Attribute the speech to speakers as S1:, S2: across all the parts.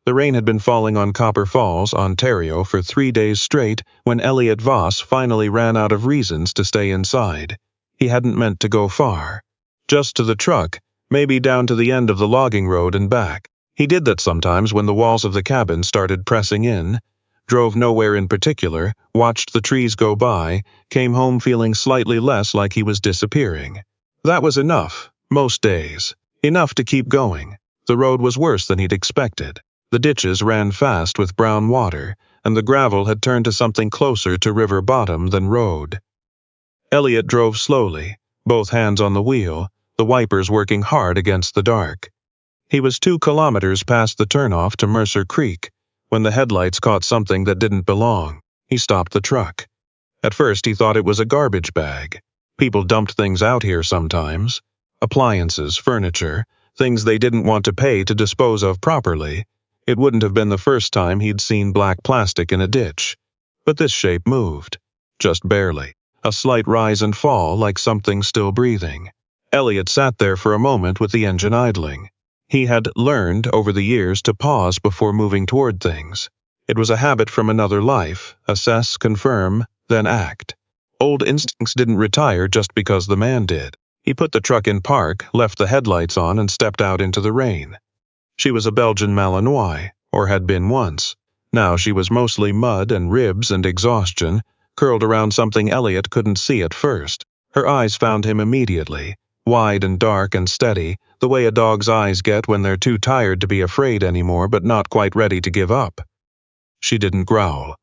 S1: The rain had been falling on Copper Falls, Ontario for 3 days straight when Elliot Voss finally ran out of reasons to stay inside. He hadn't meant to go far. Just to the truck, maybe down to the end of the logging road and back. He did that sometimes when the walls of the cabin started pressing in, drove nowhere in particular, watched the trees go by, came home feeling slightly less like he was disappearing. That was enough, most days. Enough to keep going. The road was worse than he'd expected. The ditches ran fast with brown water, and the gravel had turned to something closer to river bottom than road. Elliot drove slowly, both hands on the wheel, the wipers working hard against the dark. He was 2 kilometers past the turnoff to Mercer Creek, when the headlights caught something that didn't belong. He stopped the truck. At first he thought it was a garbage bag. People dumped things out here sometimes. Appliances, furniture, things they didn't want to pay to dispose of properly. It wouldn't have been the first time he'd seen black plastic in a ditch. But this shape moved. Just barely. A slight rise and fall like something still breathing. Elliot sat there for a moment with the engine idling. He had learned over the years to pause before moving toward things. It was a habit from another life. Assess, confirm, then act. Old instincts didn't retire just because the man did. He put the truck in park, left the headlights on, and stepped out into the rain. She was a Belgian Malinois, or had been once. Now she was mostly mud and ribs and exhaustion, curled around something Elliot couldn't see at first. Her eyes found him immediately, wide and dark and steady, the way a dog's eyes get when they're too tired to be afraid anymore but not quite ready to give up. She didn't growl.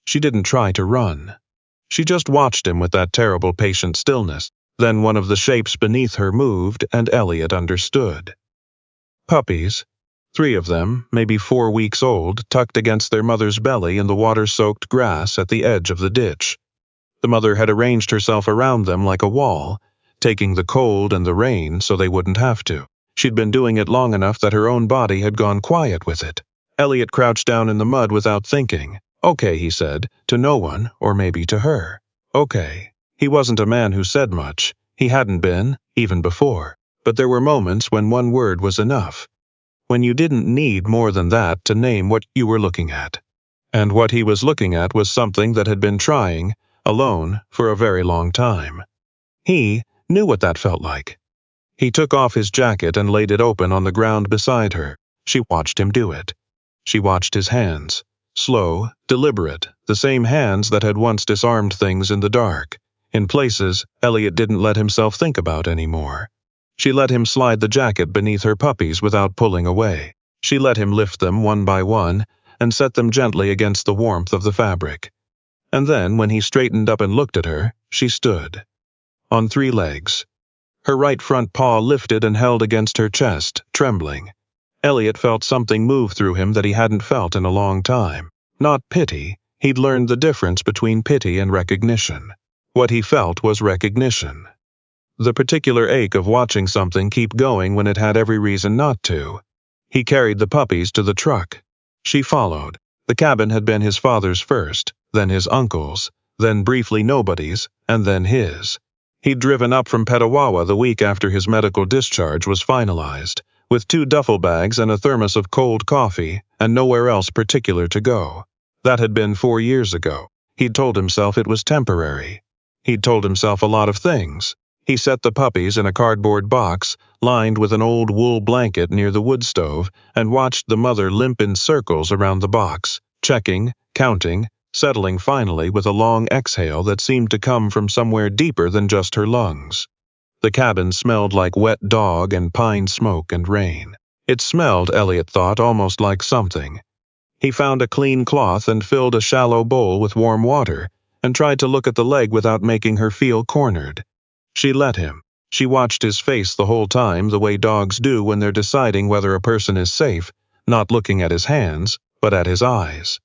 S1: She didn't try to run. She just watched him with that terrible patient stillness. Then one of the shapes beneath her moved, and Elliot understood. Puppies. 3 of them, maybe 4 weeks old, tucked against their mother's belly in the water-soaked grass at the edge of the ditch. The mother had arranged herself around them like a wall, taking the cold and the rain so they wouldn't have to. She'd been doing it long enough that her own body had gone quiet with it. Elliot crouched down in the mud without thinking. Okay, he said, to no one, or maybe to her. Okay. He wasn't a man who said much. He hadn't been, even before. But there were moments when one word was enough. When you didn't need more than that to name what you were looking at. And what he was looking at was something that had been trying, alone, for a very long time. He knew what that felt like. He took off his jacket and laid it open on the ground beside her. She watched him do it. She watched his hands. Slow, deliberate, the same hands that had once disarmed things in the dark. In places, Elliot didn't let himself think about anymore. She let him slide the jacket beneath her puppies without pulling away. She let him lift them one by one and set them gently against the warmth of the fabric. And then, when he straightened up and looked at her, she stood. On 3 legs. Her right front paw lifted and held against her chest, trembling. Elliot felt something move through him that he hadn't felt in a long time. Not pity. He'd learned the difference between pity and recognition. What he felt was recognition. The particular ache of watching something keep going when it had every reason not to. He carried the puppies to the truck. She followed. The cabin had been his father's first, then his uncle's, then briefly nobody's, and then his. He'd driven up from Petawawa the week after his medical discharge was finalized, with 2 duffel bags and a thermos of cold coffee, and nowhere else particular to go. That had been 4 years ago. He'd told himself it was temporary. He'd told himself a lot of things. He set the puppies in a cardboard box, lined with an old wool blanket near the wood stove, and watched the mother limp in circles around the box, checking, counting, settling finally with a long exhale that seemed to come from somewhere deeper than just her lungs. The cabin smelled like wet dog and pine smoke and rain. It smelled, Elliot thought, almost like something. He found a clean cloth and filled a shallow bowl with warm water, and tried to look at the leg without making her feel cornered. She let him. She watched his face the whole time the way dogs do when they're deciding whether a person is safe, not looking at his hands, but at his eyes.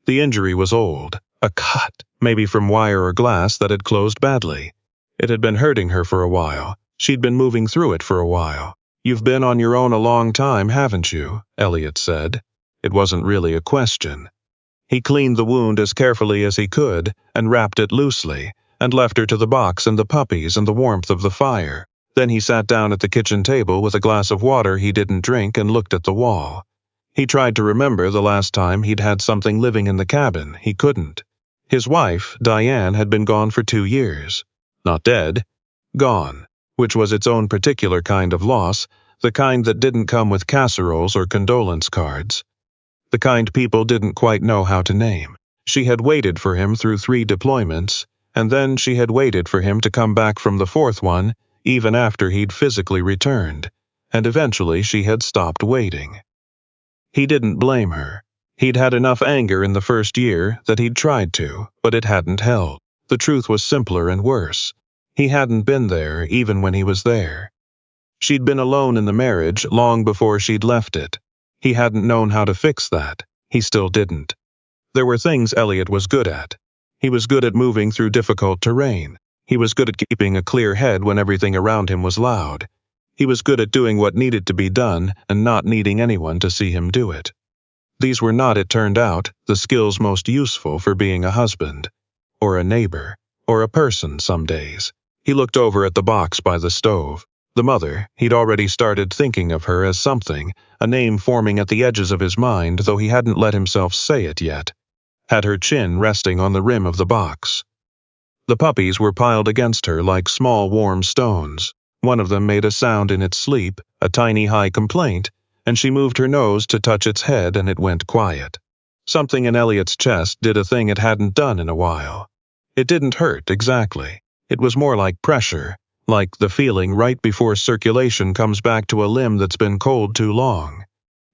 S1: The injury was old, a cut, maybe from wire or glass that had closed badly. It had been hurting her for a while. She'd been moving through it for a while. You've been on your own a long time, haven't you? Elliot said. It wasn't really a question. He cleaned the wound as carefully as he could and wrapped it loosely, and left her to the box and the puppies and the warmth of the fire. Then he sat down at the kitchen table with a glass of water he didn't drink and looked at the wall. He tried to remember the last time he'd had something living in the cabin. He couldn't. His wife, Diane, had been gone for 2 years. Not dead. Gone, which was its own particular kind of loss, the kind that didn't come with casseroles or condolence cards. The kind people didn't quite know how to name. She had waited for him through 3 deployments, and then she had waited for him to come back from the 4th one, even after he'd physically returned, and eventually she had stopped waiting. He didn't blame her. He'd had enough anger in the first year that he'd tried to, but it hadn't held. The truth was simpler and worse. He hadn't been there even when he was there. She'd been alone in the marriage long before she'd left it. He hadn't known how to fix that. He still didn't. There were things Elliot was good at. He was good at moving through difficult terrain. He was good at keeping a clear head when everything around him was loud. He was good at doing what needed to be done and not needing anyone to see him do it. These were not, it turned out, the skills most useful for being a husband, or a neighbor, or a person some days. He looked over at the box by the stove. The mother, he'd already started thinking of her as something, a name forming at the edges of his mind, though he hadn't let himself say it yet, had her chin resting on the rim of the box. The puppies were piled against her like small warm stones. One of them made a sound in its sleep, a tiny high complaint, and she moved her nose to touch its head and it went quiet. Something in Elliot's chest did a thing it hadn't done in a while. It didn't hurt exactly. It was more like pressure, like the feeling right before circulation comes back to a limb that's been cold too long.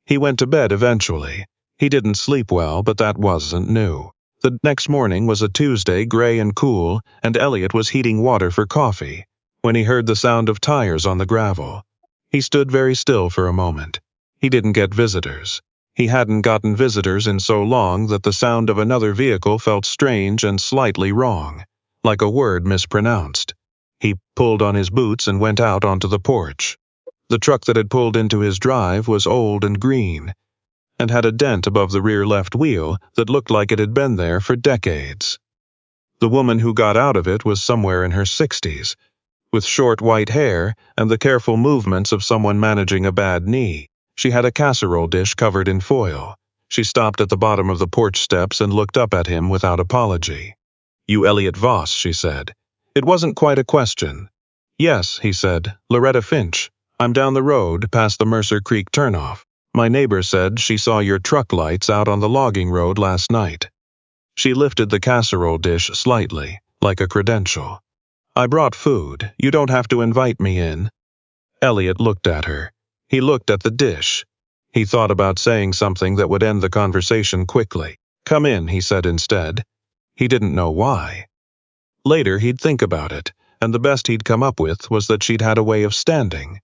S1: He went to bed eventually. He didn't sleep well, but that wasn't new. The next morning was a Tuesday, gray and cool, and Elliot was heating water for coffee when he heard the sound of tires on the gravel. He stood very still for a moment. He didn't get visitors. He hadn't gotten visitors in so long that the sound of another vehicle felt strange and slightly wrong, like a word mispronounced. He pulled on his boots and went out onto the porch. The truck that had pulled into his drive was old and green, and had a dent above the rear left wheel that looked like it had been there for decades. The woman who got out of it was somewhere in her 60s, with short white hair and the careful movements of someone managing a bad knee. She had a casserole dish covered in foil. She stopped at the bottom of the porch steps and looked up at him without apology. "You Elliot Voss," she said. It wasn't quite a question. "Yes," he said, "Loretta Finch. I'm down the road past the Mercer Creek turnoff. My neighbor said she saw your truck lights out on the logging road last night." She lifted the casserole dish slightly, like a credential. "I brought food. You don't have to invite me in." Elliot looked at her. He looked at the dish. He thought about saying something that would end the conversation quickly. "Come in," he said instead. He didn't know why. Later he'd think about it, and the best he'd come up with was that she'd had a way of standing.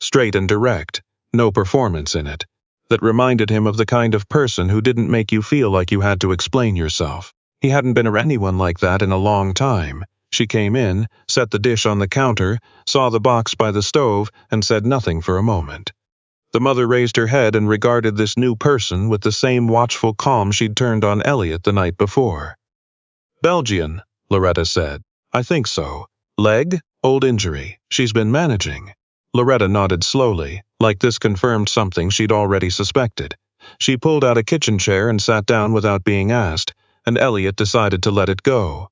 S1: Straight and direct, no performance in it, that reminded him of the kind of person who didn't make you feel like you had to explain yourself. He hadn't been around anyone like that in a long time. She came in, set the dish on the counter, saw the box by the stove, and said nothing for a moment. The mother raised her head and regarded this new person with the same watchful calm she'd turned on Elliot the night before. "Belgian," Loretta said. "I think so. Leg? Old injury. She's been managing." Loretta nodded slowly, like this confirmed something she'd already suspected. She pulled out a kitchen chair and sat down without being asked, and Elliot decided to let it go.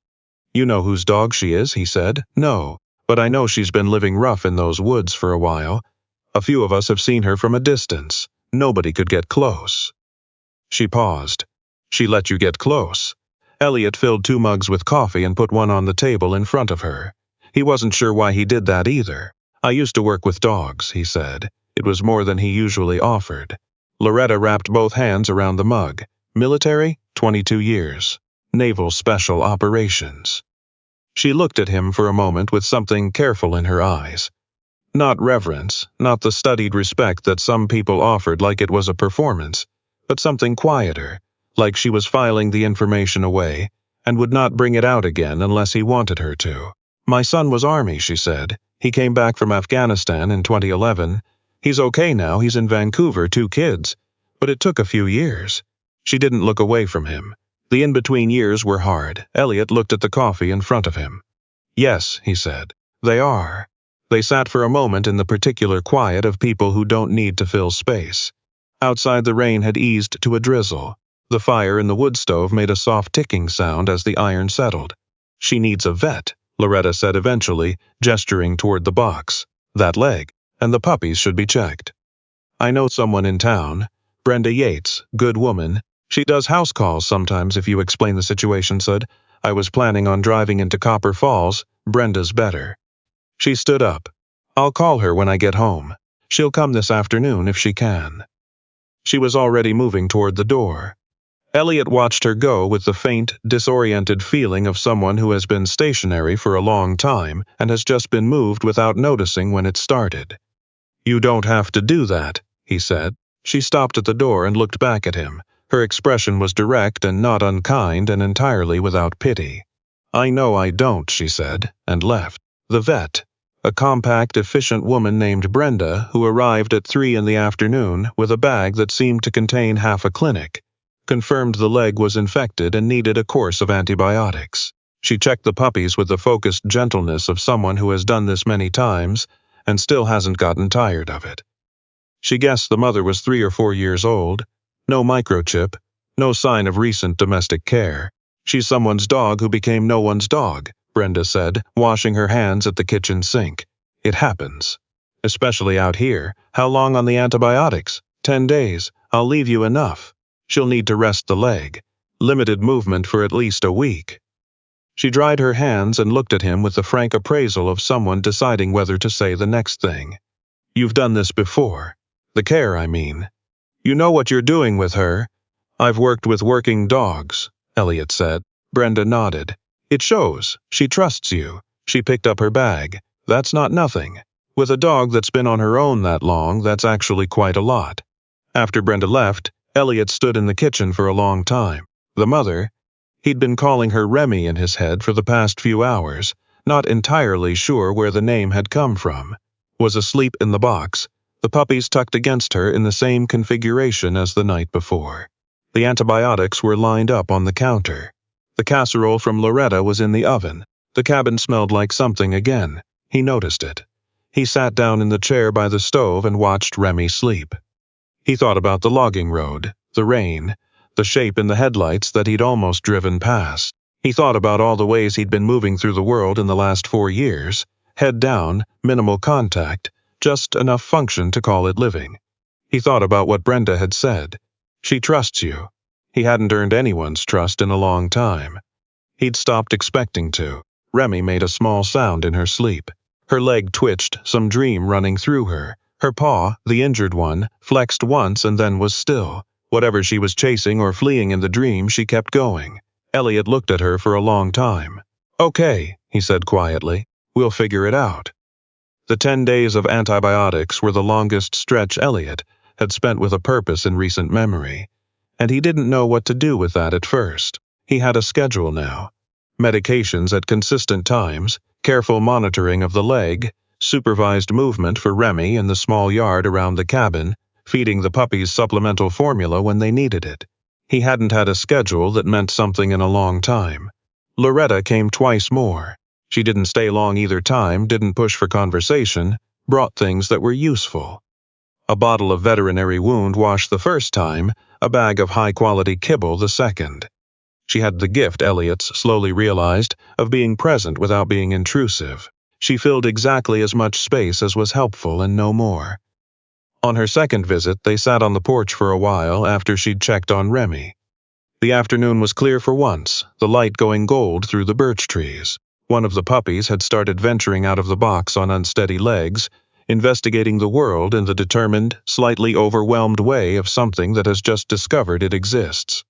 S1: "You know whose dog she is," he said. "No, but I know she's been living rough in those woods for a while. A few of us have seen her from a distance. Nobody could get close." She paused. "She let you get close?" Elliot filled 2 mugs with coffee and put one on the table in front of her. He wasn't sure why he did that either. "I used to work with dogs," he said. It was more than he usually offered. Loretta wrapped both hands around the mug. "Military? 22 years. Naval Special Operations." She looked at him for a moment with something careful in her eyes. Not reverence, not the studied respect that some people offered like it was a performance, but something quieter, like she was filing the information away and would not bring it out again unless he wanted her to. "My son was Army," she said. "He came back from Afghanistan in 2011. He's okay now, he's in Vancouver, 2 kids. But it took a few years." She didn't look away from him. The in-between years were hard. Elliot looked at the coffee in front of him. "Yes," he said. "They are." They sat for a moment in the particular quiet of people who don't need to fill space. Outside, the rain had eased to a drizzle. The fire in the wood stove made a soft ticking sound as the iron settled. "She needs a vet," Loretta said eventually, gesturing toward the box. "That leg, and the puppies should be checked." "I know someone in town. Brenda Yates, good woman. She does house calls sometimes if you explain the situation," said. "I was planning on driving into Copper Falls. Brenda's better." She stood up. "I'll call her when I get home. She'll come this afternoon if she can." She was already moving toward the door. Elliot watched her go with the faint, disoriented feeling of someone who has been stationary for a long time and has just been moved without noticing when it started. "You don't have to do that," he said. She stopped at the door and looked back at him. Her expression was direct and not unkind and entirely without pity. "I know I don't," she said, and left. The vet, a compact, efficient woman named Brenda, who arrived at 3 in the afternoon with a bag that seemed to contain half a clinic, confirmed the leg was infected and needed a course of antibiotics. She checked the puppies with the focused gentleness of someone who has done this many times and still hasn't gotten tired of it. She guessed the mother was 3 or 4 years old. No microchip, no sign of recent domestic care. "She's someone's dog who became no one's dog," Brenda said, washing her hands at the kitchen sink. "It happens. Especially out here. How long on the antibiotics? 10 days. I'll leave you enough. She'll need to rest the leg. Limited movement for at least a week." She dried her hands and looked at him with the frank appraisal of someone deciding whether to say the next thing. "You've done this before. The care, I mean. You know what you're doing with her." "I've worked with working dogs," Elliot said. Brenda nodded. "It shows. She trusts you." She picked up her bag. "That's not nothing. With a dog that's been on her own that long, that's actually quite a lot." After Brenda left, Elliot stood in the kitchen for a long time. The mother, he'd been calling her Remy in his head for the past few hours, not entirely sure where the name had come from, was asleep in the box, the puppies tucked against her in the same configuration as the night before. The antibiotics were lined up on the counter. The casserole from Loretta was in the oven. The cabin smelled like something again. He noticed it. He sat down in the chair by the stove and watched Remy sleep. He thought about the logging road, the rain, the shape in the headlights that he'd almost driven past. He thought about all the ways he'd been moving through the world in the last 4 years, head down, minimal contact, just enough function to call it living. He thought about what Brenda had said. "She trusts you." He hadn't earned anyone's trust in a long time. He'd stopped expecting to. Remy made a small sound in her sleep. Her leg twitched, some dream running through her. Her paw, the injured one, flexed once and then was still. Whatever she was chasing or fleeing in the dream, she kept going. Elliot looked at her for a long time. "Okay," he said quietly. "We'll figure it out." The 10 days of antibiotics were the longest stretch Elliot had spent with a purpose in recent memory, and he didn't know what to do with that at first. He had a schedule now. Medications at consistent times, careful monitoring of the leg, supervised movement for Remy in the small yard around the cabin, feeding the puppies supplemental formula when they needed it. He hadn't had a schedule that meant something in a long time. Loretta came twice more. She didn't stay long either time, didn't push for conversation, brought things that were useful. A bottle of veterinary wound wash the first time, a bag of high-quality kibble the second. She had the gift, Elliot's slowly realized, of being present without being intrusive. She filled exactly as much space as was helpful and no more. On her second visit, they sat on the porch for a while after she'd checked on Remy. The afternoon was clear for once, the light going gold through the birch trees. One of the puppies had started venturing out of the box on unsteady legs, investigating the world in the determined, slightly overwhelmed way of something that has just discovered it exists.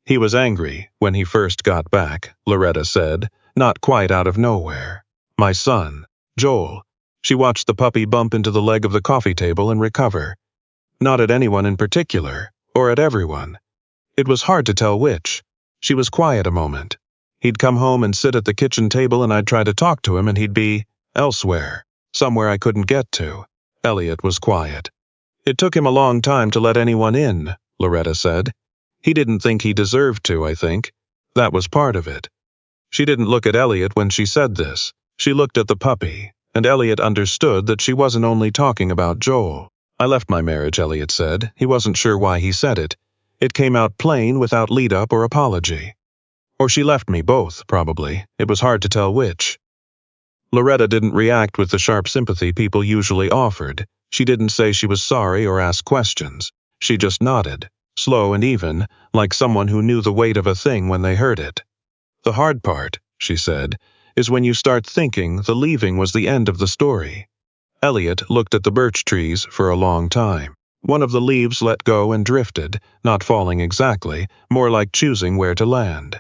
S1: He was angry when he first got back, Loretta said, not quite out of nowhere. "My son, Joel." She watched the puppy bump into the leg of the coffee table and recover. Not at anyone in particular, or at everyone. It was hard to tell which. She was quiet a moment. He'd come home and sit at the kitchen table and I'd try to talk to him and he'd be elsewhere, somewhere I couldn't get to. Elliot was quiet. "It took him a long time to let anyone in," Loretta said. "He didn't think he deserved to, I think. That was part of it." She didn't look at Elliot when she said this. She looked at the puppy, and Elliot understood that she wasn't only talking about Joel. I left my marriage, Elliot said. He wasn't sure why he said it. It came out plain without lead-up or apology. Or she left me, both, probably. It was hard to tell which. Loretta didn't react with the sharp sympathy people usually offered. She didn't say she was sorry or ask questions. She just nodded, slow and even, like someone who knew the weight of a thing when they heard it. The hard part, she said, is when you start thinking the leaving was the end of the story. Elliot looked at the birch trees for a long time. One of the leaves let go and drifted, not falling exactly, more like choosing where to land.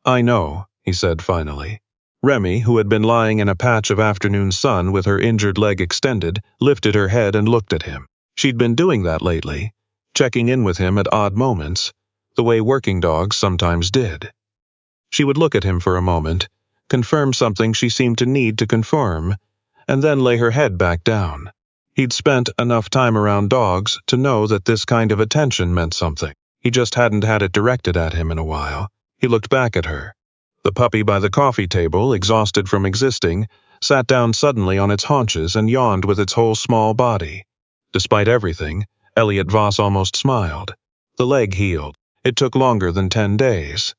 S1: I know, he said finally. Remy, who had been lying in a patch of afternoon sun with her injured leg extended, lifted her head and looked at him. She'd been doing that lately, checking in with him at odd moments, the way working dogs sometimes did. She would look at him for a moment, confirm something she seemed to need to confirm, and then lay her head back down. He'd spent enough time around dogs to know that this kind of attention meant something. He just hadn't had it directed at him in a while. He looked back at her. The puppy by the coffee table, exhausted from existing, sat down suddenly on its haunches and yawned with its whole small body. Despite everything, Elliot Voss almost smiled. The leg healed. It took longer than 10 days.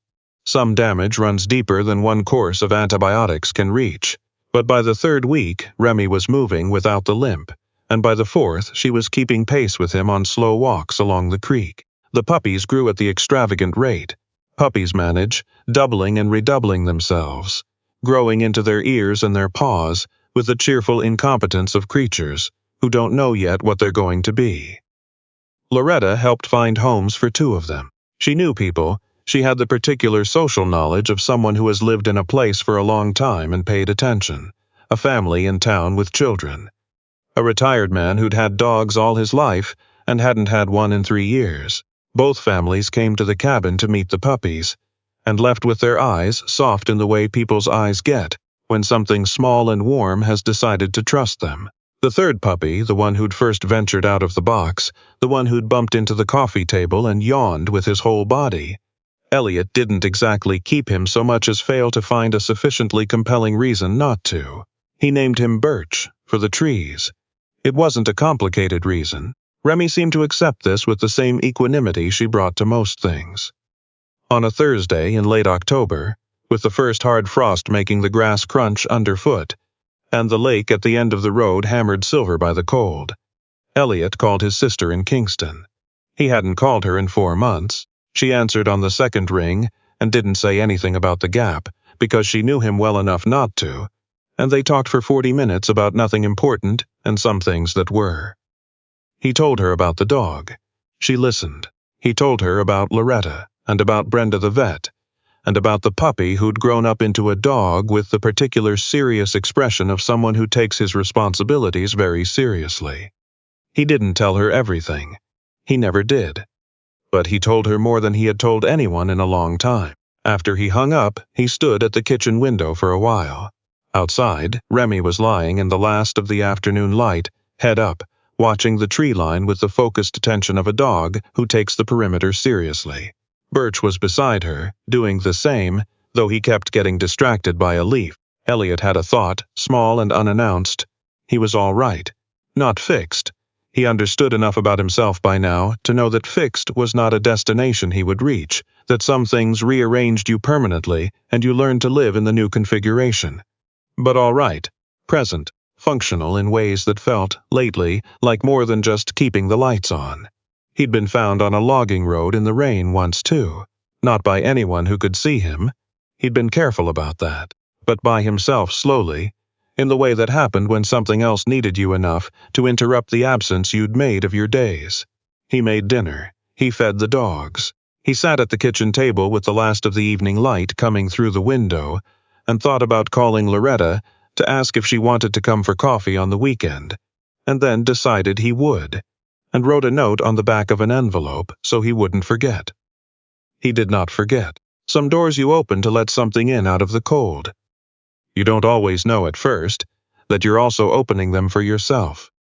S1: Some damage runs deeper than one course of antibiotics can reach. But by the 3rd week, Remy was moving without the limp, and by the 4th, she was keeping pace with him on slow walks along the creek. The puppies grew at the extravagant rate. Puppies manage, doubling and redoubling themselves, growing into their ears and their paws with the cheerful incompetence of creatures who don't know yet what they're going to be. Loretta helped find homes for 2 of them. She knew people. She had the particular social knowledge of someone who has lived in a place for a long time and paid attention, a family in town with children. A retired man who'd had dogs all his life and hadn't had one in 3 years. Both families came to the cabin to meet the puppies, and left with their eyes soft in the way people's eyes get when something small and warm has decided to trust them. The 3rd puppy, the one who'd first ventured out of the box, the one who'd bumped into the coffee table and yawned with his whole body, Elliot didn't exactly keep him so much as fail to find a sufficiently compelling reason not to. He named him Birch, for the trees. It wasn't a complicated reason. Remy seemed to accept this with the same equanimity she brought to most things. On a Thursday in late October, with the first hard frost making the grass crunch underfoot, and the lake at the end of the road hammered silver by the cold, Elliot called his sister in Kingston. He hadn't called her in 4 months. She answered on the 2nd ring and didn't say anything about the gap because she knew him well enough not to, and they talked for 40 minutes about nothing important and some things that were. He told her about the dog. She listened. He told her about Loretta and about Brenda the vet, and about the puppy who'd grown up into a dog with the particular serious expression of someone who takes his responsibilities very seriously. He didn't tell her everything. He never did. But he told her more than he had told anyone in a long time. After he hung up, he stood at the kitchen window for a while. Outside, Remy was lying in the last of the afternoon light, head up, watching the tree line with the focused attention of a dog who takes the perimeter seriously. Birch was beside her, doing the same, though he kept getting distracted by a leaf. Elliot had a thought, small and unannounced. He was all right. Not fixed. He understood enough about himself by now to know that fixed was not a destination he would reach, that some things rearranged you permanently and you learned to live in the new configuration. But all right, present, functional in ways that felt, lately, like more than just keeping the lights on. He'd been found on a logging road in the rain once too, not by anyone who could see him. He'd been careful about that, but by himself slowly, in the way that happened when something else needed you enough to interrupt the absence you'd made of your days. He made dinner. He fed the dogs. He sat at the kitchen table with the last of the evening light coming through the window and thought about calling Loretta to ask if she wanted to come for coffee on the weekend, and then decided he would, and wrote a note on the back of an envelope so he wouldn't forget. He did not forget. Some doors you open to let something in out of the cold. You don't always know at first that you're also opening them for yourself.